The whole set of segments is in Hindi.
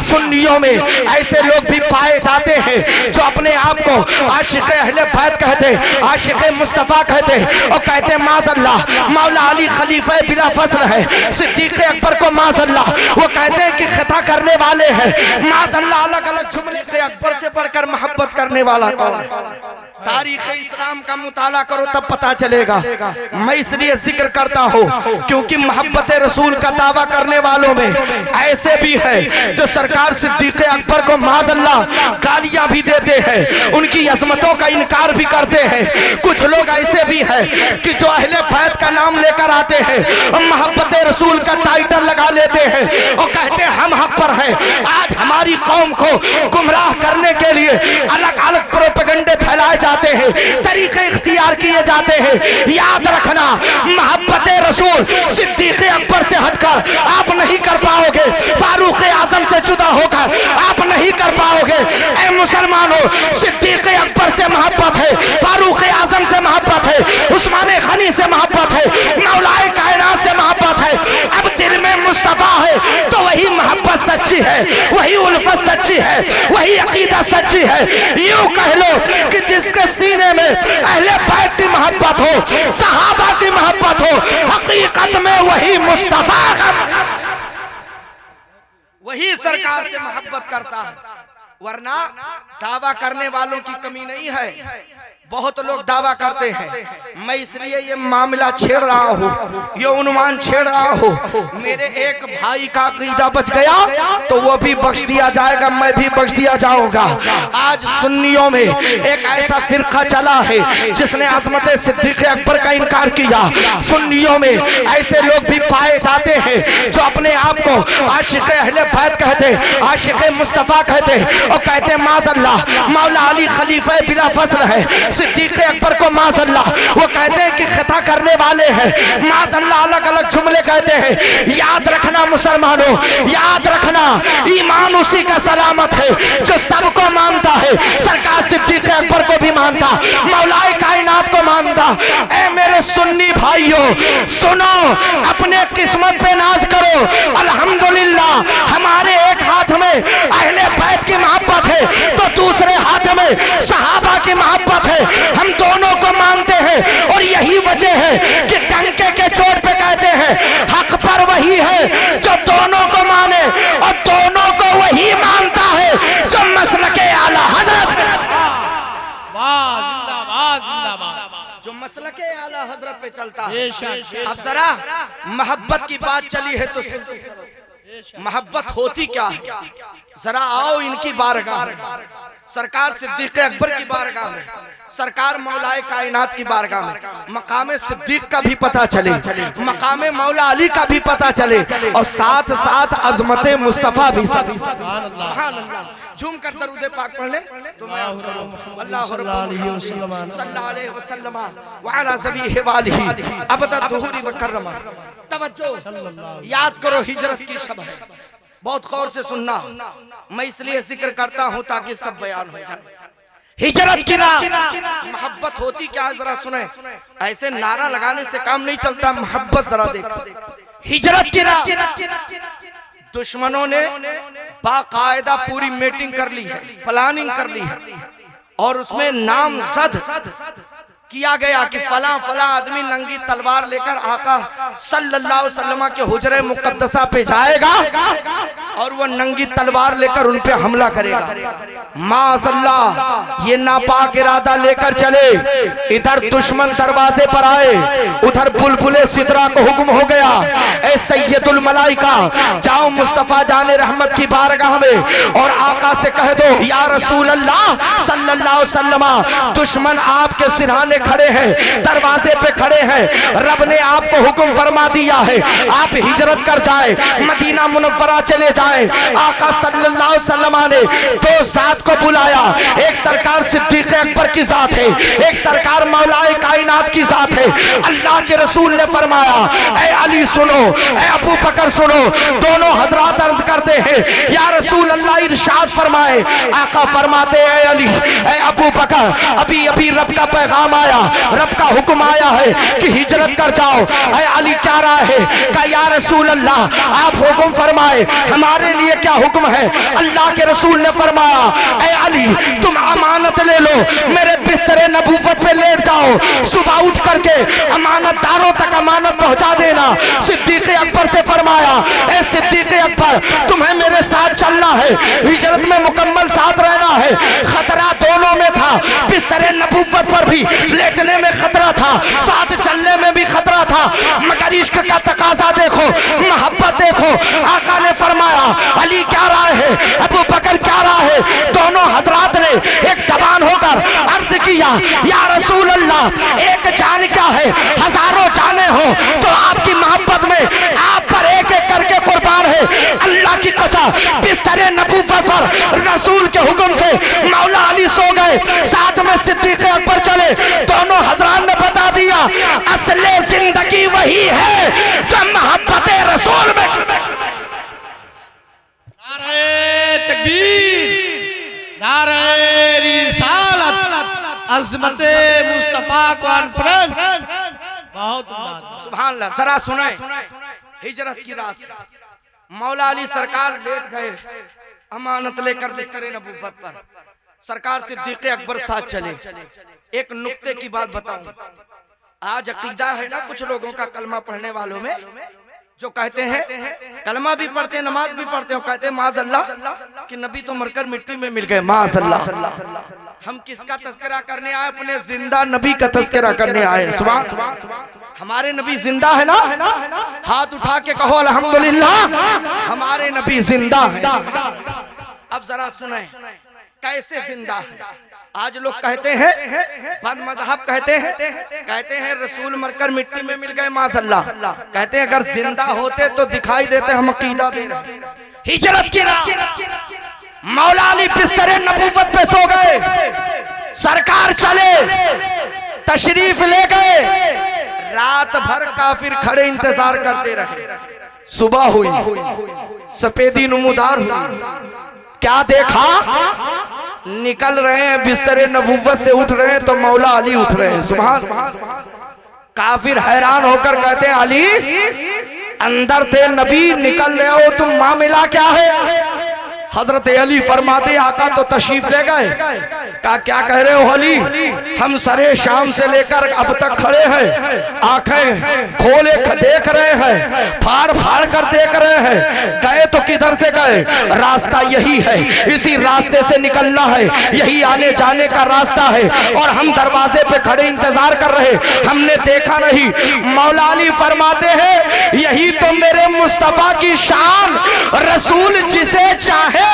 सुन्नियों में ऐसे लोग भी पाए जाते हैं जो अपने आप को आशिक अहले बैत कहते, आशिक मुस्तफ़ा कहते और कहते माज़अल्लाह मौला अली खलीफा बिला फस्ल है, सिद्दीक़ अकबर को माज़अल्लाह वो कहते हैं कि खता करने वाले हैं, माज़अल्लाह अलग अलग जुमले के अकबर से बढ़कर मोहब्बत करने वाला कौन है? तारीख़ इस्लाम का मुताला करो तब पता चलेगा। मैं इसलिए जिक्र करता हूँ क्योंकि मोहब्बत रसूल का दावा करने वालों में ऐसे भी है जो सरकार सिद्दीक़ अकबर को माज़अल्लाह गालियाँ भी देते हैं, उनकी अज़मतों का इनकार भी करते हैं। कुछ लोग ऐसे भी हैं कि जो अहले बैत का नाम लेकर आते हैं और मोहब्बत रसूल का टाइटल लगा लेते हैं और कहते हैं हम हक पर हैं। आज हमारी कौम को गुमराह करने के लिए अलग अलग प्रोपेगेंडे फैलाए जाते हैं, तरीके इख्तियार किए जाते हैं। याद रखना मोहब्बत रसूल सिद्दीक़ अकबर से हटकर आप नहीं कर पाओगे, फारूक आजम से जुदा होकर आप नहीं कर पाओगे। ऐ मुसलमानों, सिद्दीक़ अकबर से मोहब्बत है, फारूक आजम से मोहब्बत है, उस्मान गनी से मोहब्बत है, मौलाए कायनात से मोहब्बत है। अब दिल में मुस्तफ़ा है तो वही मोहब्बत सच्ची है, वही उल्फत सच्ची है, वही अकीदा सच्ची है। यूं कह लो कि जिसके सीने में अहले बैत की मोहब्बत हो, सहाबा की मोहब्बत हो, हकीकत में वही मुस्तफ़ा वही सरकार से मोहब्बत करता है, वरना दावा करने वालों की कमी नहीं है। बहुत लोग दावा करते हैं। मैं इसलिए ये मामला छेड़ रहा हूँ, ये उन्वान छेड़ रहा हूँ। मेरे एक भाई का अकीदा बच गया तो वो भी बख्श दिया जाएगा, मैं भी बख्श दिया जाऊंगा। आज सुन्नियों में एक ऐसा फिरका चला है जिसने अज़मत सिद्दीक़ अकबर का इनकार किया। सुन्नियों में ऐसे लोग भी पाए जाते हैं जो अपने आप को आशिक अहले बैत कहते, आशिक मुस्तफ़ा कहते और कहते माज़अल्लाह मौला अली खलीफा बिला फस्ल है, सिद्दीक़ अकबर को माज़अल्लाह वो कहते हैं कि खता करने वाले हैं, माज़अल्लाह अलग अलग जुमले कहते हैं। याद रखना मुसलमानों, याद रखना ईमान उसी का सलामत है जो सबको मानता है, सरकार सिद्दीक़ अकबर को भी मानता, मौलाए कायनात को मानता। ऐ मेरे सुन्नी भाइयों सुनो, अपने किस्मत पे नाज करो। अल्हम्दुलिल्लाह हमारे एक हाथ में अहले बैत की मोहब्बत है तो दूसरे हाथ में सहाबा की मोहब्बत है। हम दोनों को मानते हैं और यही वजह है कि डंके के चोट पे कहते हैं हक पर वही है जो दोनों को माने और दोनों को वही मानता है जो मसलके आला हजरत, जिंदाबाद जिंदाबाद, जो मसलके आला हजरत पे चलता है। अब जरा मोहब्बत की बात चली है तो मोहब्बत होती क्या है, जरा आओ इनकी बारगाह में, सरकार सिद्दीक़ अकबर की बारगाह में, सरकार मौलाए कायनात की बारगाह में मकाम सिद्दीक का भी पता चले, मकाम मौला अली का भी पता चले और साथ साथ अजमत मुस्तफ़ा भी। सुभान अल्लाह। झूम कर दरूद पाक पढ़ ले तो मैं अल्लाह सल्लल्लाहु अलैहि वसल्लम व अला ज़बीहि वालिही अबदा दुहूरी व कररमा। तवज्जो, याद करो हिजरत की शब है, बहुत गौर से सुनना। मैं इसलिए जिक्र करता हूँ ताकि सब बयान हो जाए। हिजरत की राह, मोहब्बत होती क्या है जरा सुने। ऐसे नारा लगाने से काम नहीं चलता, मोहब्बत जरा देखो। हिजरत की राह, दुश्मनों ने बाकायदा पूरी मीटिंग कर ली है, प्लानिंग कर ली है और उसमें नामजद किया गया कि फला फला आदमी नंगी तलवार लेकर आका सल्लल्लाहु अलैहि वसल्लम के हुजरे मुकद्दसा पे जाएगा और वो नंगी तलवार लेकर उन पे हमला करेगा। माज़अल्लाह, ये नापाक इरादा लेकर चले, इधर दुश्मन दरवाजे पर आए, उधर बुलबुले सिदरा को हुक्म हो गया, ए सैयदुल मलाइका जाओ मुस्तफ़ा जाने रहमत की बारगाह में और आका से कह दो या रसूल अल्लाह सल्लल्लाहु अलैहि वसल्लम दुश्मन आपके सिरहाने खड़े हैं, दरवाजे पे खड़े हैं, रब ने आपको हुक्म फरमा दिया है आप हिजरत कर जाए, मदीना मुनव्वरा चले जाए। आका सल्लल्लाहु अलैहि वसल्लम ने दो जात को बुलाया, एक सरकार सिद्दीक़ अकबर की जात है, एक सरकार मौलाए कायनात की जात है। अल्लाह के रसूल ने फरमाया ऐ अली सुनो, ऐ अबू बकर सुनो। दोनों हजरात अर्ज करते हैं या रसूल अल्लाह इरशाद फरमाए। आका फरमाते ऐ अली, ऐ अबू बकर, अभी अभी रब का पैगाम फरमाया रब का हुक्म आया है कि हिजरत कर जाओ। ऐ अली क्या राय है? कहा या रसूल अल्लाह आप हुक्म फरमाए, हमारे लिए क्या हुक्म है? अल्लाह के रसूल ने फरमाया ऐ अली तुम अमानत ले लो, मेरे बिस्तरे नबूवत पे लेट जाओ, सुबह उठ करके अमानतदारों तक अमानत पहुंचा देना। सिद्दीक अकबर से फरमाया ऐ सिद्दीक अकबर तुम्हें मेरे साथ चलना है, हिजरत में मुकम्मल साथ रहना है। खतरा दोनों में था, बिस्तरे नबूवत पर भी लेटने में खतरा था, साथ चलने में भी खतरा था, मगर इश्क का तकाजा देखो, मोहब्बत देखो। आका ने फरमाया अली क्या राय है? अबू बकर क्या राय है? दोनों हजरात ने एक जबान होकर अर्ज किया या रसूल अल्लाह एक जान क्या है, हजारों जाने हो तो आपकी मोहब्बत में आप पर एक एक करके कुर्बान है। अल्लाह की कसम बिस्तरे नबूवत पर रसूल के हुक्म से मौला अली सो गए, साथ में सिद्दीक अकबर चले। दोनों हजरात ने बता दिया असले जिंदगी वही है जो मोहब्बत रसूल में। नारे तकबीर, नारे रिसालत, अज़मते मुस्तफा कॉन्फ्रेंस। बहुत सुभान अल्लाह। जरा सुने, हिजरत की रात मौला अली सरकार लेट गए अमानत लेकर बिस्तरे नबूवत पर, सरकार सिद्दीक अकबर साथ चले। एक नुक्ते की बात बताऊं, आज अकीदा है ना कुछ लोगों का कलमा पढ़ने वालों में, जो कहते हैं कलमा भी पढ़ते हैं नमाज भी पढ़ते हैं, कहते हैं माज़ अल्लाह कि नबी तो मरकर मिट्टी में मिल गए। माज़ अल्लाह। हम किसका तस्करा करने आए? अपने जिंदा नबी का तस्करा करने आए। सुभान। हमारे नबी जिंदा है ना? हाथ उठा के कहो अल्हम्दुलिल्लाह, हमारे नबी जिंदा है। अब जरा सुने कैसे जिंदा है। आज लोग कहते हैं, बद मजहब कहते हैं रसूल मरकर मिट्टी में मिल गए माशअल्लाह। कहते हैं अगर जिंदा होते तो दिखाई देते, हम अकीदा दे रहे। हिजरत की रात मौला अली बिस्तरे नबूवत पे सो गए, सरकार चले तशरीफ ले गए, रात भर काफिर खड़े इंतजार करते रहे। सुबह हुई, सफेदी नमूदार हुई, क्या देखा? निकल रहे हैं बिस्तरे नबूवत से, उठ रहे हैं तो मौला अली उठ रहे हैं। सुभान। काफिर हैरान होकर कहते हैं अली अंदर थे नबी, निकल रहे हो तुम, मामला क्या है? हजरत अली फरमाते आका तो तशरीफ ले गए। कहा क्या कह रहे हो अली? हम सरे शाम से लेकर अब तक खड़े हैं, आंखें खोले देख रहे हैं, फाड़ फाड़ कर देख रहे हैं। गए तो किधर से गए? रास्ता यही है, इसी रास्ते से निकलना है, यही आने जाने का रास्ता है। और हम दरवाजे पे खड़े इंतजार कर रहे, हमने देखा नहीं। मौला अली फरमाते हैं यही तो मेरे मुस्तफा की शान, रसूल जिसे चाहे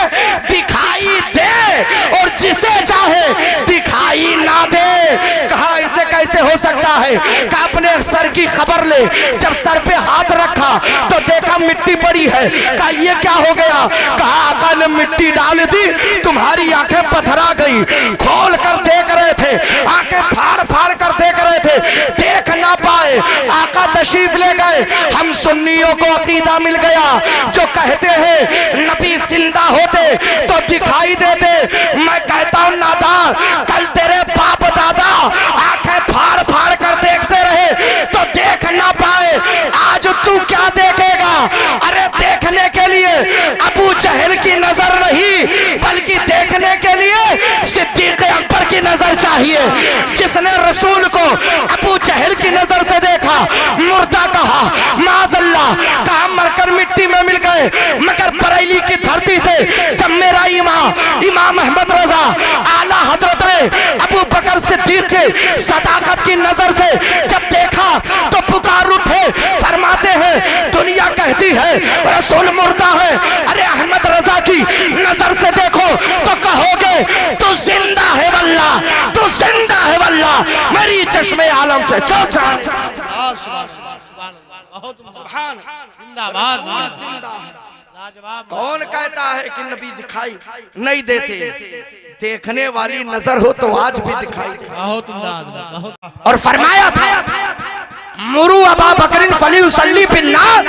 दिखाई दे और जिसे चाहे दिखाई ना दे। कहा इसे कैसे हो सकता है? कहा अपने सर की खबर ले। जब सर पे हाथ रखा तो देखा मिट्टी पड़ी है। कहा ये क्या हो गया? कहा आका ने मिट्टी डाल दी, तुम्हारी आंखें पथरा गई। खोल कर देख रहे थे, आंखें फाड़ फाड़ कर देख रहे थे, देख ना पाए। आका तशरीफ ले गए। हम सुन्नियों को अकीदा मिल गया जो कहते हैं नबी जिंदा होते तो दिखाई देते। मैं कहता हूं नादान, कल तेरे बाप दादा आंखें फाड़ फाड़ कर देखते रहे तो देख ना पाए, आज तू क्या देखेगा? अरे देखने के लिए अबू जहल की नजर नहीं, बल्कि देखने के लिए सिद्दीक अकबर की नजर चाहिए। जिसने रसूल को अबू जहल की नजर से देखा, मुर्दा कहा माज़अल्लाह, कहा मरकर मिट्टी में मिल गए। मगर बरेली की धरती से जब मेरा इमाम अहमद रजा आला हजरत ने अबू बकर सिद्दीक की सदाकत की नजर से जब देखा तो पुकार उठे, फरमाते हैं दुनिया कहती है रसूल मुर्दा है, अरे अहमद रजा की नजर से देखो तो कहोगे तू जिंदा है वल्लाह, तू जिंदा है वल्लाह, मेरी चश्मे आलम से चौक जाने। कौन कहता है कि नबी दिखाई नहीं देते? देखने वाली नजर हो तो आज भी दिखाई दे। और फरमाया था मुरू अबा बकरिन फलीयुसल्ली बिन्नास,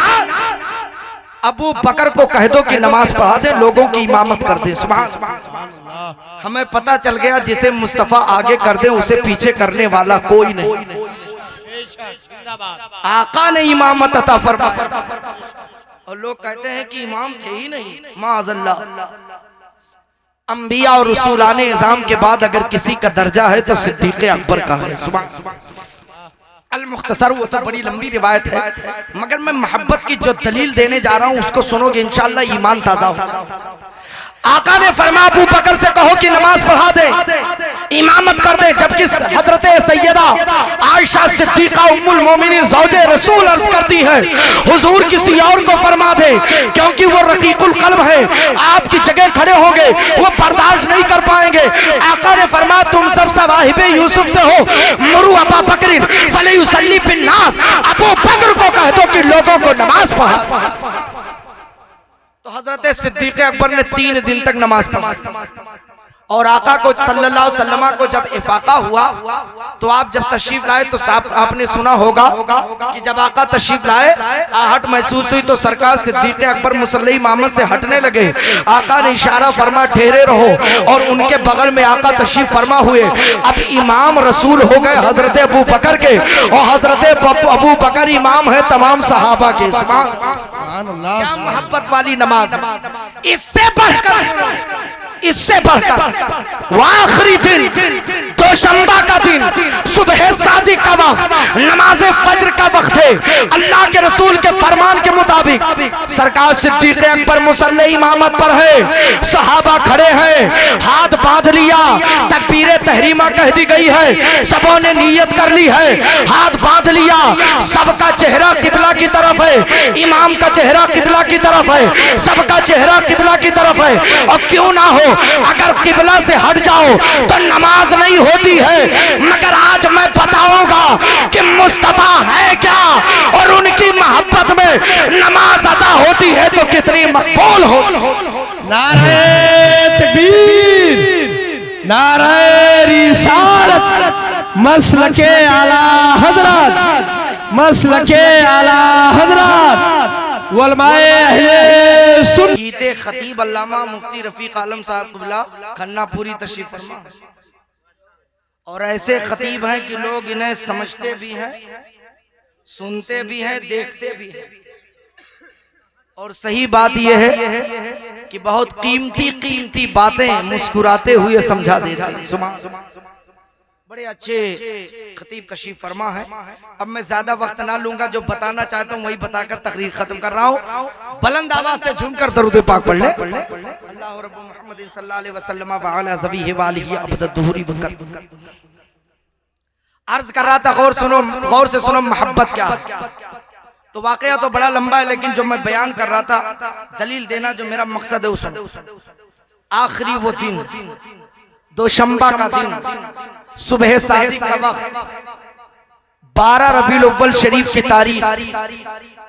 अबू बकर को कह दो कि नमाज पढ़ा दे, लोगों की इमामत कर दे। सुभान अल्लाह। हमें पता चल गया जिसे मुस्तफा आगे कर दे उसे पीछे करने वाला कोई नहीं। आका ने इमामत अता फरमाया और लोग कहते हैं कि इमाम थे ही नहीं। माअज़ल्लाह, अंबिया और रसूलाने इज़ाम के बाद अगर किसी का दर्जा है तो सिद्दीक़ अकबर का है। सुभान अल मुख्तसर, वो तो बड़ी लंबी रिवायत है, मगर मैं मोहब्बत की जो दलील देने जा रहा हूं उसको सुनोगे इंशाअल्लाह ईमान ताजा होगा। आका ने फरमाया अबू बकर से कहो कि नमाज पढ़ा दे, इमामत कर दे। जबकि हजरत सैयदा आयशा सिद्दीका उम्मुल मोमिनीन ज़ौजे रसूल अर्ज करती है हुजूर किसी और को फरमा दे, क्योंकि वो रकीकुल कल्ब है, आपकी जगह खड़े होंगे वो बर्दाश्त नहीं कर पाएंगे। आका ने फरमाया तुम सब सवाहिबे यूसुफ से हो, मुरु अबा बकरिन फलयुसल्ली बिन्नास, अबू बकर को कह दो कि लोगों को नमाज पढ़ा। तो हजरत सिद्दीक़ अकबर ने 3 दिन तक नमाज पढ़ी और आका को सल्लल्लाहु अलैहि वसल्लम को जब इफाका हुआ तो आप जब तशरीफ लाए तो आपने सुना होगा कि जब आका तशरीफ लाए आहट महसूस हुई तो सरकार सिद्दीक़ अकबर मुसल्ले इमामत से हटने लगे। आका ने इशारा फरमा ठहरे रहो और उनके बगल में आका तशरीफ फरमा हुए। अब इमाम रसूल हो गए हजरत अबू बकर के और हजरत अबू बकर इमाम है तमाम सहाबा के। क्या मोहब्बत वाली नमाज है। इससे बढ़कर आखिरी दिन दोशंबा का दिन सुबह सादिक का वक्त नमाज फज्र का वक्त है। अल्लाह के रसूल के फरमान के मुताबिक सरकार सिद्दीक़ अकबर मुसल्ले इमामत पर है, सहाबा खड़े हैं, हाथ बांध लिया, तकबीर तहरीमा कह दी गई है, सबों ने नियत कर ली है, हाथ बांध लिया, सबका चेहरा किबला की तरफ है, इमाम का चेहरा किबला की तरफ है, सबका चेहरा किबला की तरफ है। और क्यों ना हो, अगर किबला से हट जाओ तो नमाज नहीं होती है, मगर आज मैं बताऊंगा कि मुस्तफा है क्या और उनकी मोहब्बत में नमाज अदा होती है तो कितनी मकबूल होती। नारे तकबीर, नारे रिसालत, मसलके आला हजरत, मसलके आला हजरत वलमाए अहले सुन्नत। गीते खतीब अल्लामा मुफ्ती रफीक आलम साहब कुबला खन्ना पूरी तशरीफ फरमा। और ऐसे खतीब हैं कि लोग इन्हें समझते भी हैं, सुनते भी हैं, देखते भी हैं। और सही बात यह है कि बहुत कीमती बातें मुस्कुराते हुए समझा देते हैं। सुभान, बड़े अच्छे खतीब तशरीफ फरमा है। अब मैं ज्यादा वक्त ना लूंगा, जो बताना चाहता हूँ वही बताकर तकरीर खत्म कर रहा हूँ। बुलंद आवाज से झूमकर दरूद पाक पढ़ ले। अल्लाह रब्बु मुहम्मद सल्लल्लाहु अलैहि वसल्लम व अला ज़वीहि व आलिहि अबद दुहरी वकर। अर्ज कर रहा था, गौर से सुनो मोहब्बत क्या है। तो वाकया तो बड़ा लंबा है, लेकिन जो मैं बयान कर रहा था, दलील देना जो मेरा मकसद है उसमें। आखिरी वो दिन दोशंबा का दिन सुबह सादिक का वक्त 12 रबीउल अव्वल शरीफ की तारीख,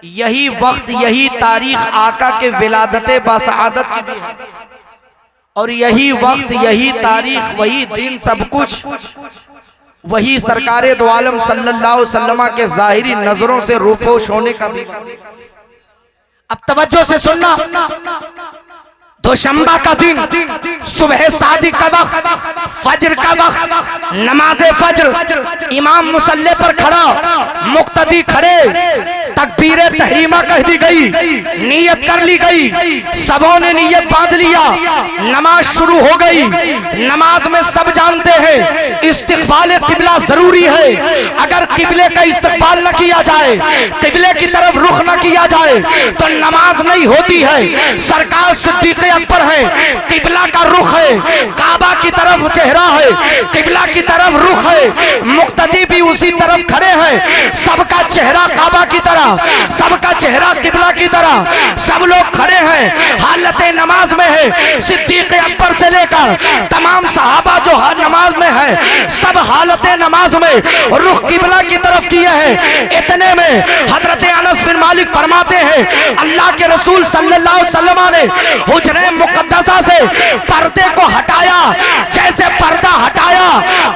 यही वक्त यही तारीख आका के विलादत बासआदत की भी है। और यही वक्त यही तारीख वही दिन सब कुछ वही सरकारे दो आलम सल्लल्लाहु अलैहि वसल्लम के जाहिरी नजरों से रूपोश होने का भी वक्त। अब तवज्जो से सुनना, दोशंबा का दिन सुबह सादिक का वक्त, फजर का वक्त, नमाज फजर, इमाम मुसल्ले पर खड़ा, मुक्तदी खड़े, तकबीर तहरीमा कह दी गई, नियत कर ली गई, सबों ने नियत बांध लिया, नमाज शुरू हो गई। नमाज में सब जानते हैं इस्तिक़बाल किबला जरूरी है। अगर किबले का इस्तिक़बाल न किया जाए, किबले की तरफ रुख न किया जाए तो नमाज नहीं होती है। सरकार सिद्दीक़ अकबर है, किबला का रुख है, काबा की तरफ चेहरा है, किबला की तरफ रुख है, मुक्तदी भी उसी तरफ खड़े हैं, सबका चेहरा काबा की तरह, सबका चेहरा किबला की तरह, सब लोग खड़े हैं, हालत नमाज में है। सिद्दीक़ अकबर से लेकर तमाम सहाबा जो हर नमाज में है, सब हालत नमाज में रुख किबला की तरफ किए हैं। इतने में हजरत अनस बिन मालिक फरमाते हैं, अल्लाह के रसूल सल्लल्लाहु अलैहि वसल्लम ने हुजरे मुक़द्दसा से पर्दे को हटाया, जैसे पर्दा हटाया,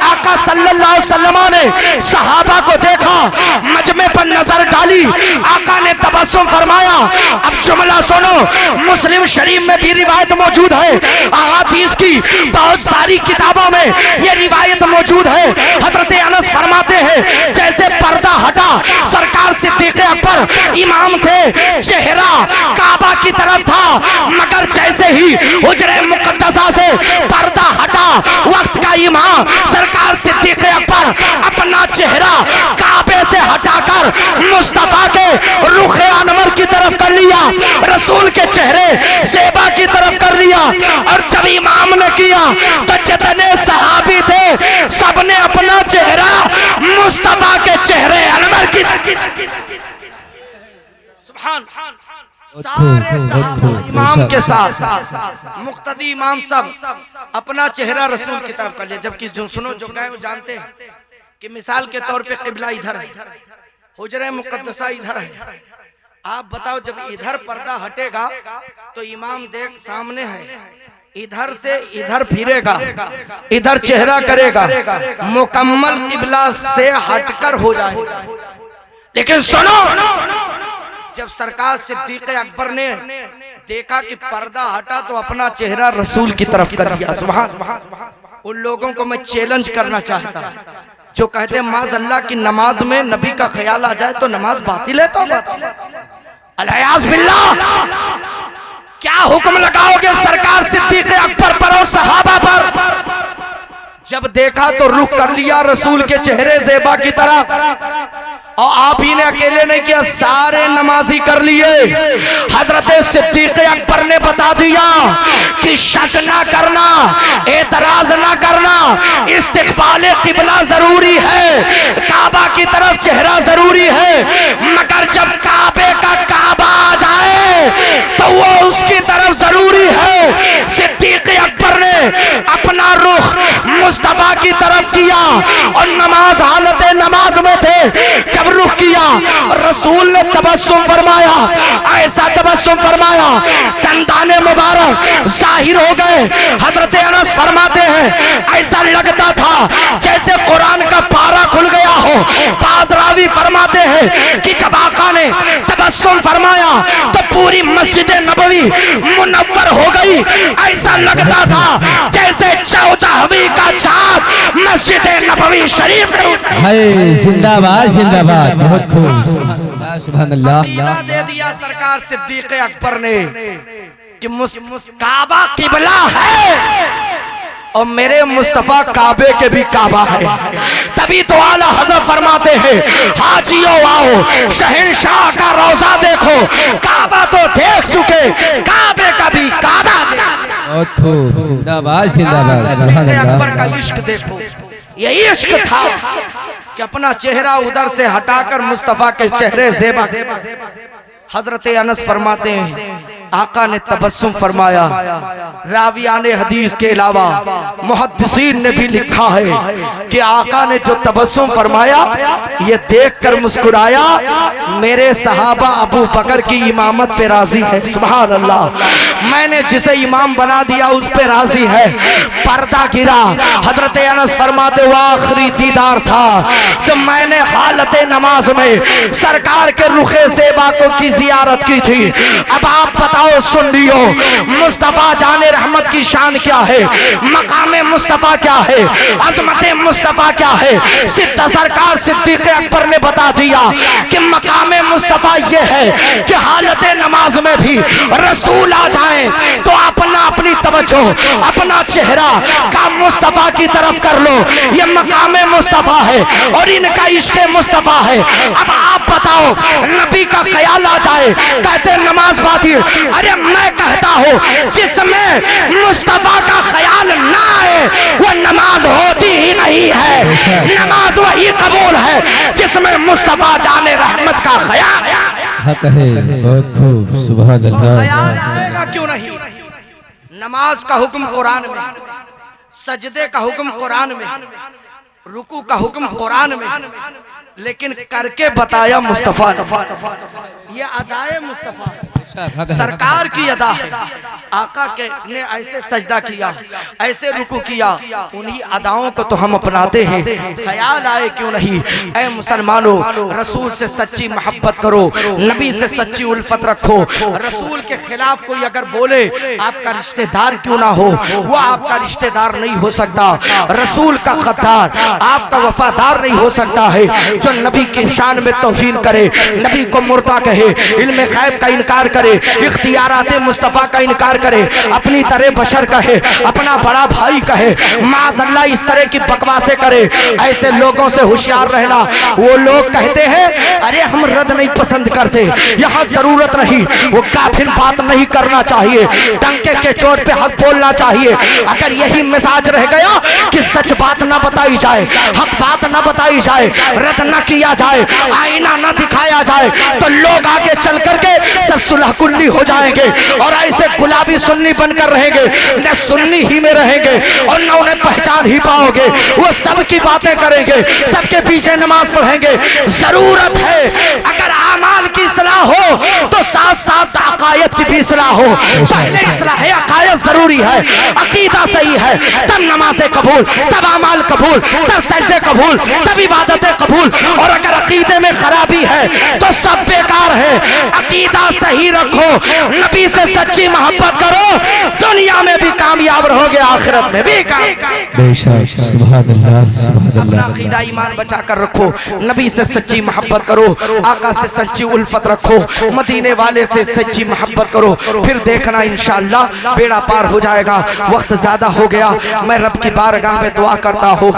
आका सल्लल्लाहु अलैहि वसल्लम ने सहाबा को देखा, मजमे पर नजर डाली, आका ने तबस्सुम फरमाया। अब जुमला सुनो, मुस्लिम शरीफ में भी रिवायत मौजूद है, अहादीस की बहुत सारी किताबों में ये रिवायत मौजूद है। हजरत अनस फरमाते हैं जैसे पर्दा हटा, सरकार सिद्दीक़ अकबर इमाम थे, चेहरा काबा की तरफ था, मगर जैसे ही हुजरे मुक़द्दसा से पर्दा हटा, वक्त का इमाम सरकार सिद्दीक़ अकबर अपना चेहरा काबे से हटाकर मुस्तफा के रुख अनवर की तरफ कर लिया, रसूल के चेहरे ज़ेबा की तरफ कर लिया। और जब इमाम ने किया तो जितने सहाबी थे सबने अपना चेहरा मुस्तफा के चेहरे अनवर की सुभान सारे सहाबा इमाम के साथ मुक्तदी इमाम सब अपना चेहरा रसूल की तरफ कर लिया। जबकि जो सुनो जो गए वो जानते हैं कि मिसाल के तौर पे किबला इधर है, हुजरे मुक़द्दसा इधर है। आप बताओ जब इधर पर्दा हटेगा तो इमाम देख सामने है, इधर से इधर फिरेगा, इधर चेहरा करेगा, मुकम्मल किबला से हटकर हो जाएगा। लेकिन सुनो जब सरकार सिद्दीक़ अकबर ने देखा कि पर्दा हटा तो अपना चेहरा रसूल की तरफ कर लिया। सुभान। उन लोगों को मैं चैलेंज करना चाहता जो कहते हैं माज़अल्लाह की नमाज में नबी का ख्याल आ जाए तो नमाज बातिल है। तो अलियाज़ बिल्लाह, क्या हुक्म लगाओगे सरकार सिद्दीक़ अकबर पर और सहाबा पर? जब देखा तो रुख कर लिया रसूल के चेहरे ज़ेबा की तरफ। और आप ही ने अकेले नहीं किया, सारे नमाजी कर लिए। हजरत सिद्दीक़ अकबर ने बता दिया कि शक ना करना, एतराज ना करना, इस्तिक़बाल किबला जरूरी है, काबा की तरफ चेहरा जरूरी है, मगर जब काबे का काबा आ जाए तो वो उसकी तरफ जरूरी है। सिद्दीक़ अकबर ने अपना रुख मुस्तफा की तरफ किया और नमाज हालत नमाज में थे। जब रुख किया रसूल ने तबस्सुम फरमाया, ऐसा तबस्सुम फरमाया दंदाने मुबारक जाहिर हो गए। हजरत अनस फरमाते हैं ऐसा लगता था जैसे कुरान का पारा खुल गया हो। बाज़ रावी फरमाते हैं कि जब आका ने तबस्सुम फरमाया तो पूरी मस्जिद नबवी मुनव्वर हो गई। ऐसा लगता था जैसे 14वीं का चाँद मस्जिद नबवी शरीफ में उतरा है। जिंदाबाद जिंदाबाद, बहुत खूब, सुभान अल्लाह। अकीदा दे दिया सरकार सिद्दीक़ अकबर ने कि काबा किबला है और मेरे मुस्तफा काबे के भी काबा है। तभी तो आला हज़रत फरमाते हैं हाजियो आओ शहंशाह का रोजा देखो, काबा तो देख चुके, काबे का भी काबा देखो। बहुत खूब, जिंदाबाद जिंदाबाद, सुभान अल्लाह। अकबर का इश्क देखो, ये इश्क था कि अपना चेहरा उधर से हटाकर मुस्तफा के चेहरे ज़ेबा। हजरत अनस फरमाते हैं आका ने तबस्सुम फरमाया। रावियाने हदीस के अलावा मुहद्दिसीन ने भी लिखा है कि आका ने जो तबस्सुम फरमाया ये देखकर मुस्कुराया, मेरे सहाबा अबू बकर की इमामत पे राजी है। सुभान अल्लाह, मैंने जिसे इमाम बना दिया उस पे राजी है। पर्दा गिरा। हजरत अनस फरमाते वो आखिरी दीदार था जब मैंने हालत नमाज में सरकार के रुखे ज़ेबा को की जियारत की थी। अब आप बताओ, सुन लियो, मुस्तफा जाने रहमत की शान क्या है, मकामे मुस्तफा क्या है, अजमत मुस्तफा क्या है। सरकार सिद्दीक़ अकबर ने बता दिया कि मकामे मुस्तफा ये है कि हालत नमाज में भी रसूल आ जाए तो अपना अपनी तवज्जो अपना चेहरा का मुस्तफा की तरफ कर लो। ये मकामे मुस्तफा है और इनका इश्क़ मुस्तफा है। अब आप बताओ, नबी का ख्याल आ जाए कहते नमाज बातिल। अरे मैं कहता हूँ जिसमें मुस्तफा का ख्याल ना आए वो नमाज होती ही नहीं है। नमाज वही कबूल है जिसमें मुस्तफा जाने रहमत का ख्याल हक है। बहुत खूब, सुभान अल्लाह। ख्याल आएगा क्यों नहीं? नमाज का हुक्म कुरान में, सजदे का हुक्म कुरान में, रुकू का हुक्म कुरान में, लेकिन करके बताया मुस्तफा ने। ये अदाए मुस्तफा है, सरकार की अदा है। आका के ने ऐसे सजदा किया, ऐसे रुकू किया, उन्हीं अदाओं को तो हम अपनाते हैं। ख्याल आए क्यों नहीं? ऐ मुसलमानों, रसूल से सच्ची मोहब्बत करो, नबी से सच्ची उल्फत रखो, रसूल के खिलाफ कोई अगर बोले, आपका रिश्तेदार क्यों ना हो, वो आपका रिश्तेदार नहीं हो सकता। रसूल का गद्दार आपका वफादार नहीं हो सकता है। जो नबी की शान में तौहीन करे, नबी को मुर्दा कहे, इल्म गैब का इनकार करे, इख्तियारात मुस्तफ़ा का इनकार करे, अपनी तरह बशर कहे, अपना बड़ा भाई कहे, माज़अल्लाह इस तरह की बकवासें करे, ऐसे लोगों से होशियार रहना। वो लोग कहते हैं अरे हम रद नहीं पसंद करते, यहाँ जरूरत नहीं, वो काफिर बात नहीं करना चाहिए, डंके के चोट पे हक बोलना चाहिए। अगर यही मिजाज रह गया कि सच बात ना बताई जाए, हक बात ना बताई जाए, रद ना किया जाए, आईना ना दिखाया जाए, तो लोग आगे चल करके सब सुलह कुल्ली हो जाएंगे और ऐसे गुलाबी सुन्नी बनकर रहेंगे, न सुन्नी ही में रहेंगे और न उन्हें पहचान ही पाओगे। वो सबकी बातें करेंगे, सबके पीछे नमाज पढ़ेंगे। जरूरत है अगर आमाल की इस्लाह हो तो साथ साथ अकायद की भी इस्लाह हो। पहले इस्लाह अकायद जरूरी है, अकीदा सही है, तब नमाजें कबूल, तब आमाल कबूल, तब सजदे कबूल, तब इबादतें कबूल। और अगर अकीदे में खराबी है तो सब बेकार है। अकीदा सही रखो, नबी से सच्ची मोहब्बत करो, दुनिया में भी कामयाब रहोगे, आखिरत में भी बेशक। सुभान अल्लाह, सुभान अपना अल्लाह। अकीदा ईमान बचा कर रखो, नबी से सच्ची मोहब्बत करो, आका से सच्ची उल्फत रखो, मदीने वाले से सच्ची मोहब्बत करो, फिर देखना इंशाअल्लाह बेड़ा पार हो जाएगा। वक्त ज्यादा हो गया, मैं रब की बारगाह में दुआ करता हूँ।